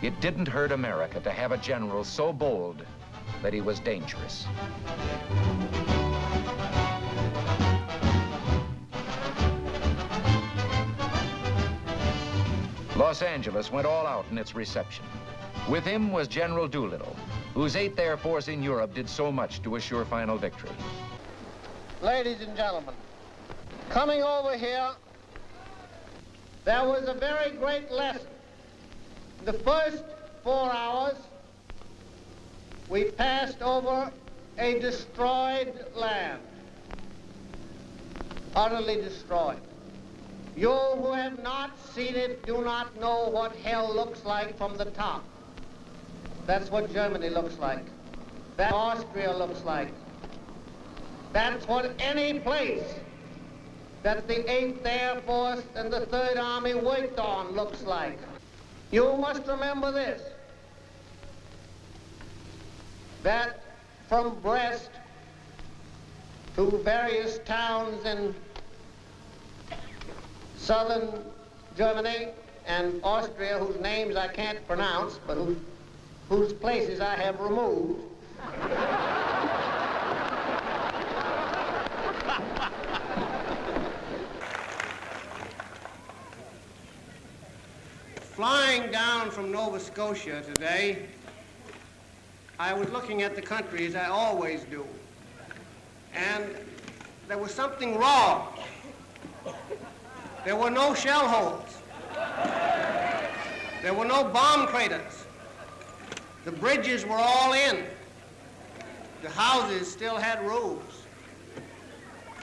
It didn't hurt America to have a general so bold that he was dangerous. Los Angeles went all out in its reception. With him was General Doolittle, whose 8th Air Force in Europe did so much to assure final victory. Ladies and gentlemen, coming over here, there was a very great lesson. The first 4 hours, we passed over a destroyed land, utterly destroyed. You who have not seen it do not know what hell looks like from the top. That's what Germany looks like. That's what Austria looks like. That's what any place that the 8th Air Force and the 3rd Army worked on looks like. You must remember this, that from Brest to various towns in southern Germany and Austria, whose names I can't pronounce, but whose places I have removed, flying down from Nova Scotia today, I was looking at the country as I always do, and there was something wrong. There were no shell holes. There were no bomb craters. The bridges were all in. The houses still had roofs.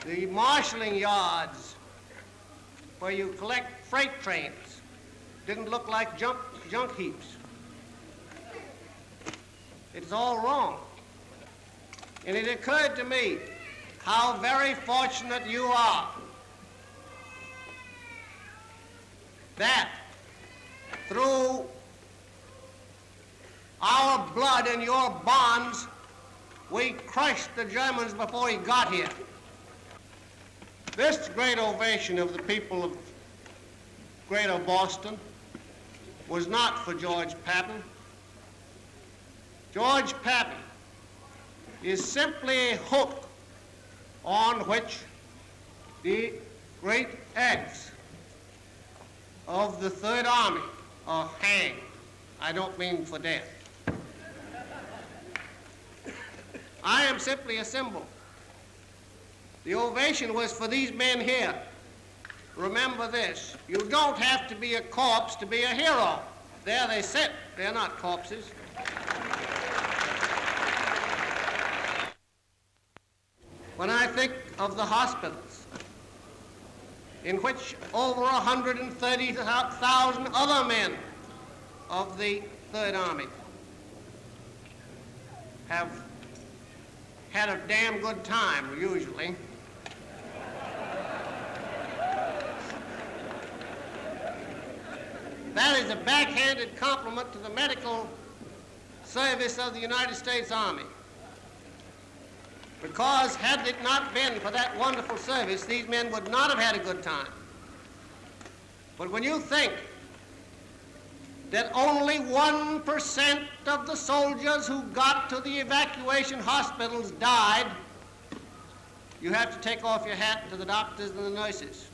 The marshalling yards where you collect freight trains didn't look like junk heaps. It's all wrong. And it occurred to me how very fortunate you are that through our blood and your bonds, we crushed the Germans before he got here. This great ovation of the people of Greater Boston was not for George Patton. George Patton is simply a hook on which the great acts of the 3rd Army are hanged. I don't mean for death. I am simply a symbol. The ovation was for these men here. Remember this, you don't have to be a corpse to be a hero. There they sit, they're not corpses. When I think of the hospitals in which over 130,000 other men of the 3rd Army have had a damn good time, usually. That is a backhanded compliment to the medical service of the United States Army. Because had it not been for that wonderful service, these men would not have had a good time. But when you think that only 1% of the soldiers who got to the evacuation hospitals died, you have to take off your hat to the doctors and the nurses.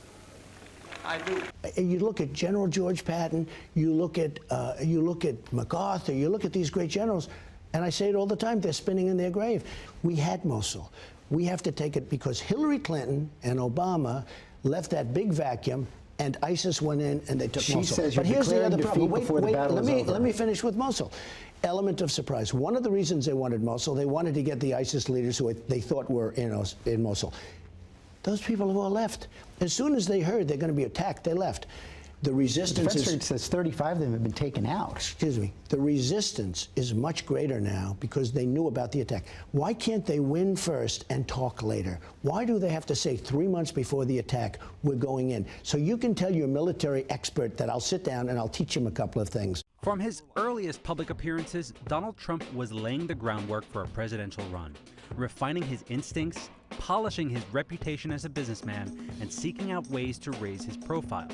I do. You look at General George Patton, you look at MacArthur, you look at these great generals, and I say it all the time, they're spinning in their grave. We had Mosul. We have to take it because Hillary Clinton and Obama left that big vacuum, and ISIS went in and they took Mosul. She says but you're here's the other declaring problem. defeat before the battle is over. Let me finish with Mosul. Element of surprise. One of the reasons they wanted Mosul, they wanted to get the ISIS leaders who they thought were in Mosul. Those people have all left. As soon as they heard they're going to be attacked, they left. The resistance the defense rate says 35 of them have been taken out. Excuse me. The resistance is much greater now because they knew about the attack. Why can't they win first and talk later? Why do they have to say 3 months before the attack, we're going in? So you can tell your military expert that I'll sit down and I'll teach him a couple of things. From his earliest public appearances, Donald Trump was laying the groundwork for a presidential run, refining his instincts, polishing his reputation as a businessman, and seeking out ways to raise his profile.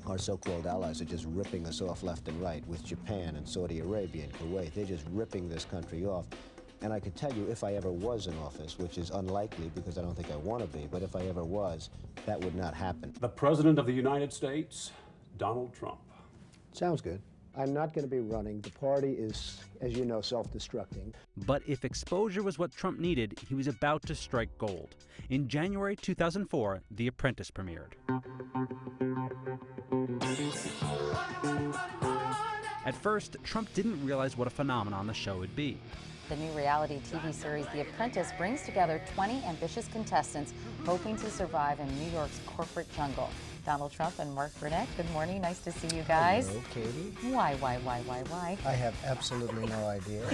Our so-called allies are just ripping us off left and right with Japan and Saudi Arabia and Kuwait. They're just ripping this country off. And I can tell you, if I ever was in office, which is unlikely because I don't think I want to be, but if I ever was, that would not happen. The President of the United States, Donald Trump. Sounds good. I'm not going to be running. The party is, as you know, self-destructing. But if exposure was what Trump needed, he was about to strike gold. In January 2004, The Apprentice premiered. At first, Trump didn't realize what a phenomenon the show would be. The new reality TV series The Apprentice brings together 20 ambitious contestants hoping to survive in New York's corporate jungle. Donald Trump and Mark Burnett, good morning. Nice to see you guys. Hello, Katie. Why? I have absolutely no idea,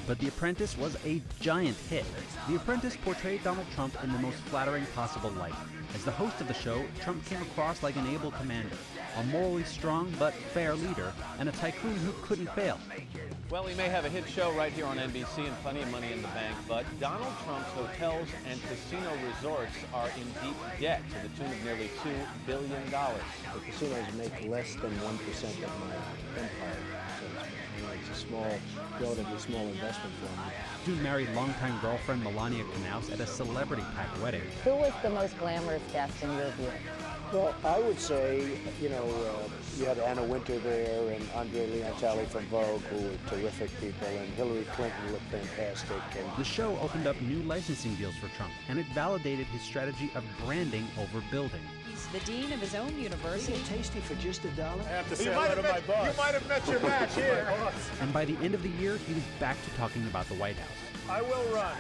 But The Apprentice was a giant hit. The Apprentice portrayed Donald Trump in the most flattering possible light. As the host of the show, Trump came across like an able commander, a morally strong but fair leader, and a tycoon who couldn't fail. Well, we may have a hit show right here on NBC and plenty of money in the bank, but Donald Trump's hotels and casino resorts are in deep debt to the tune of nearly $2 billion. the casinos make less than 1% of my empire. So it's a small, relatively small investment for me. Dude married longtime girlfriend Melania Knauss at a celebrity-packed wedding. Who was the most glamorous guest in your view? Well, I would say, you had Anna Wintour there and Andre Leontali from Vogue, who were terrific people, and Hillary Clinton looked fantastic. And The show opened up new licensing deals for Trump, and it validated his strategy of branding over building. He's the dean of his own university. Isn't it tasty for just $1? I have to say hello to my boss. You might have met your match here. And by the end of the year, he was back to talking about the White House. I will run.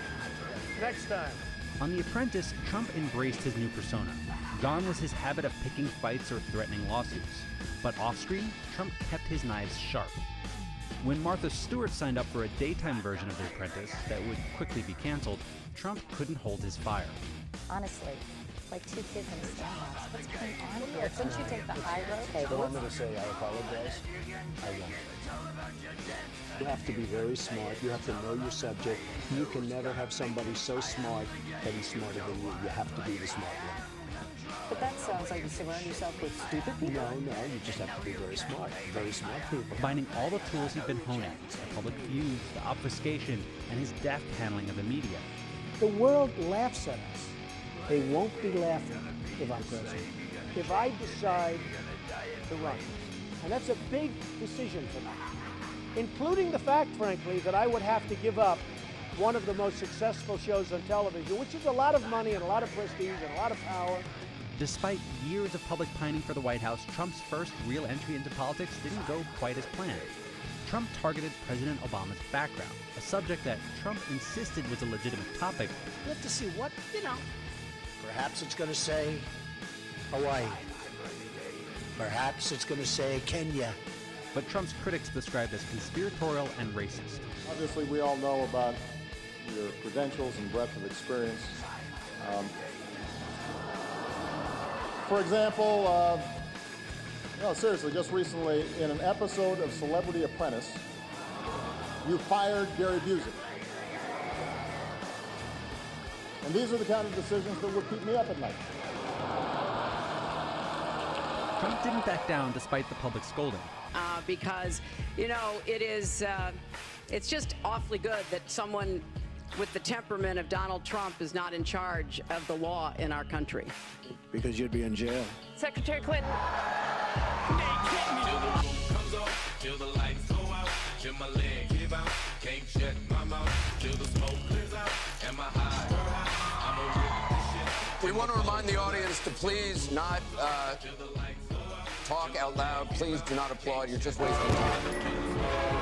Next time. On The Apprentice, Trump embraced his new persona. Gone was his habit of picking fights or threatening lawsuits. But off-screen, Trump kept his knives sharp. When Martha Stewart signed up for a daytime version of The Apprentice that would quickly be canceled, Trump couldn't hold his fire. Honestly, it's like two kids in a stenhouse. What's going on here? Couldn't you take the high road? So I'm going to say I apologize. I won't. You have to be very smart. You have to know your subject. You can never have somebody so smart that he's smarter than you. You have to be the smart one. But that sounds like you surround yourself with stupid people. No, you just have to be very smart people. Combining all the tools he'd been honing, the public views, the obfuscation, and his deft handling of the media. The world laughs at us. They won't be laughing if I'm president. If I decide to run, and that's a big decision for me, including the fact, frankly, that I would have to give up one of the most successful shows on television, which is a lot of money and a lot of prestige and a lot of power. Despite years of public pining for the White House, Trump's first real entry into politics didn't go quite as planned. Trump targeted President Obama's background, a subject that Trump insisted was a legitimate topic. Let's see what, perhaps it's going to say Hawaii. Perhaps it's going to say Kenya. But Trump's critics described as conspiratorial and racist. Obviously, we all know about your credentials and breadth of experience. For example, seriously, just recently, in an episode of Celebrity Apprentice, you fired Gary Busey. And these are the kind of decisions that would keep me up at night. Trump didn't back down despite the public scolding. Because, it's just awfully good that someone with the temperament of Donald Trump is not in charge of the law in our country. Because you'd be in jail. Secretary Clinton. We want to remind the audience to please not talk out loud. Please do not applaud. You're just wasting time.